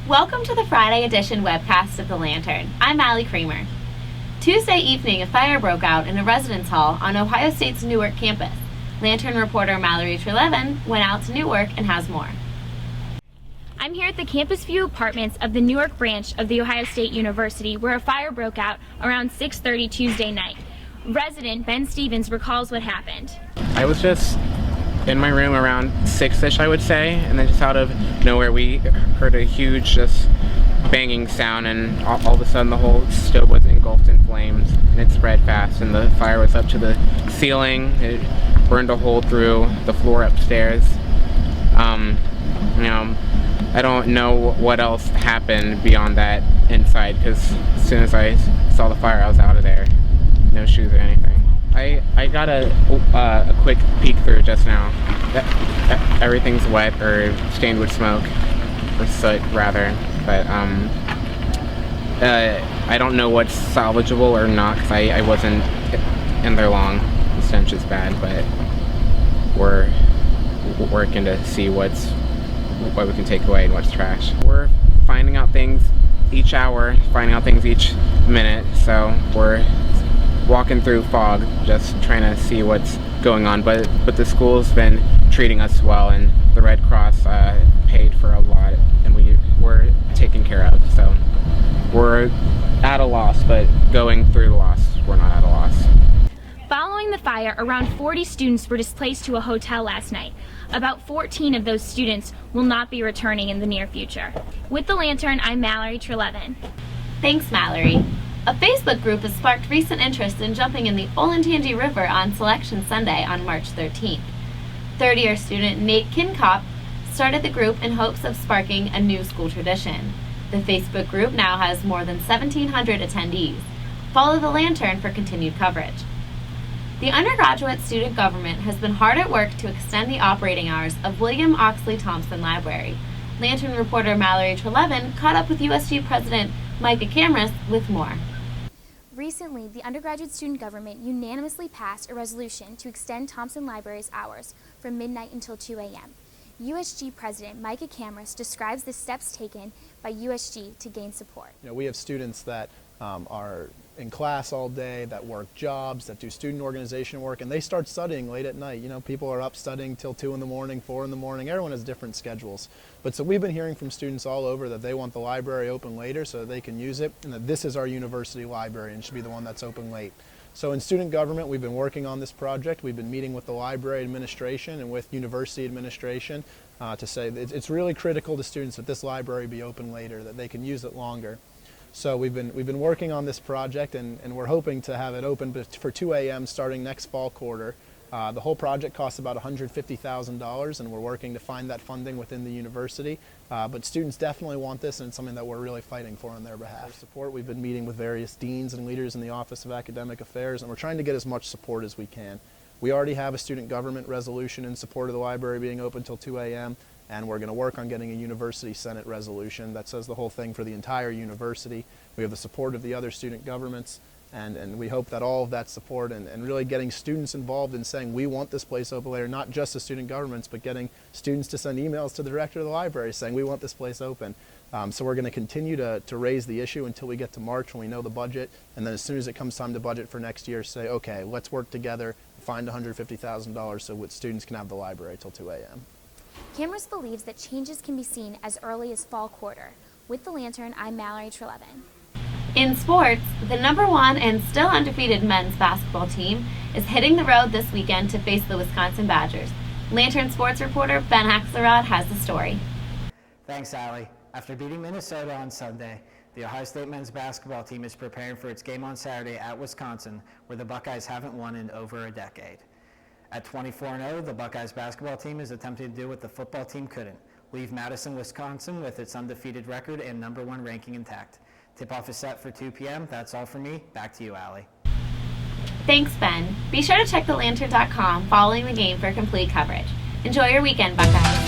Welcome to the Friday edition webcast of The Lantern. I'm Allie Kramer. Tuesday evening, a fire broke out in a residence hall on Ohio State's Newark campus. Lantern reporter Mallory Trelevin went out to Newark and has more. I'm here at the Campus View apartments of the Newark branch of The Ohio State University, where a fire broke out around 6:30 Tuesday night. Resident Ben Stevens recalls what happened. I was just in my room around 6-ish, I would say, and then just out of nowhere we heard a huge just banging sound, and all of a sudden the whole stove was engulfed in flames, and it spread fast, and the fire was up to the ceiling. It burned a hole through the floor upstairs. I don't know what else happened beyond that inside, because as soon as I saw the fire, I was out of there. No shoes or anything. I got a quick peek through just now. Everything's wet or stained with smoke, or soot rather, but I don't know what's salvageable or not, because I wasn't in there long. The stench is bad, but we're working to see what we can take away and what's trash. We're finding out things each hour, finding out things each minute, so we're walking through fog, just trying to see what's going on. But the school's been treating us well, and the Red Cross paid for a lot, and we're taken care of. So we're at a loss, but going through the loss, we're not at a loss. Following the fire, around 40 students were displaced to a hotel last night. About 14 of those students will not be returning in the near future. With The Lantern, I'm Mallory Trelevin. Thanks, Mallory. A Facebook group has sparked recent interest in jumping in the Olentangy River on Selection Sunday on March 13th. Third-year student Nate Kincop started the group in hopes of sparking a new school tradition. The Facebook group now has more than 1,700 attendees. Follow The Lantern for continued coverage. The undergraduate student government has been hard at work to extend the operating hours of William Oxley Thompson Library. Lantern reporter Mallory Trelevin caught up with USG President Micah Camrus with more. Recently, the undergraduate student government unanimously passed a resolution to extend Thompson Library's hours from midnight until 2 a.m. USG President Micah Camrus describes the steps taken by USG to gain support. We have students that are in class all day, that work jobs, that do student organization work, and they start studying late at night. People are up studying till 2 in the morning, 4 in the morning. Everyone has different schedules. But so we've been hearing from students all over that they want the library open later so that they can use it, and that this is our university library and should be the one that's open late. So in student government, we've been working on this project. We've been meeting with the library administration and with university administration to say that it's really critical to students that this library be open later, that they can use it longer. So we've been working on this project, and we're hoping to have it open for 2 a.m. starting next fall quarter. The whole project costs about $150,000, and we're working to find that funding within the university. But students definitely want this, and it's something that we're really fighting for on their behalf. For support, we've been meeting with various deans and leaders in the Office of Academic Affairs, and we're trying to get as much support as we can. We already have a student government resolution in support of the library being open until 2 a.m. And we're going to work on getting a University Senate resolution that says the whole thing for the entire university. We have the support of the other student governments, and we hope that all of that support and really getting students involved in saying we want this place open later, not just the student governments, but getting students to send emails to the director of the library saying we want this place open. So we're going to continue to raise the issue until we get to March when we know the budget, and then as soon as it comes time to budget for next year, say, okay, let's work together, find $150,000 so students can have the library till 2 a.m. Camrus believes that changes can be seen as early as fall quarter. With The Lantern, I'm Mallory Trelevin. In sports, the #1 and still undefeated men's basketball team is hitting the road this weekend to face the Wisconsin Badgers. Lantern sports reporter Ben Axelrod has the story. Thanks, Allie. After beating Minnesota on Sunday, the Ohio State men's basketball team is preparing for its game on Saturday at Wisconsin, where the Buckeyes haven't won in over a decade. At 24-0, the Buckeyes basketball team is attempting to do what the football team couldn't, leave Madison, Wisconsin with its undefeated record and #1 ranking intact. Tip-off is set for 2 p.m. That's all from me. Back to you, Allie. Thanks, Ben. Be sure to check thelantern.com following the game for complete coverage. Enjoy your weekend, Buckeyes.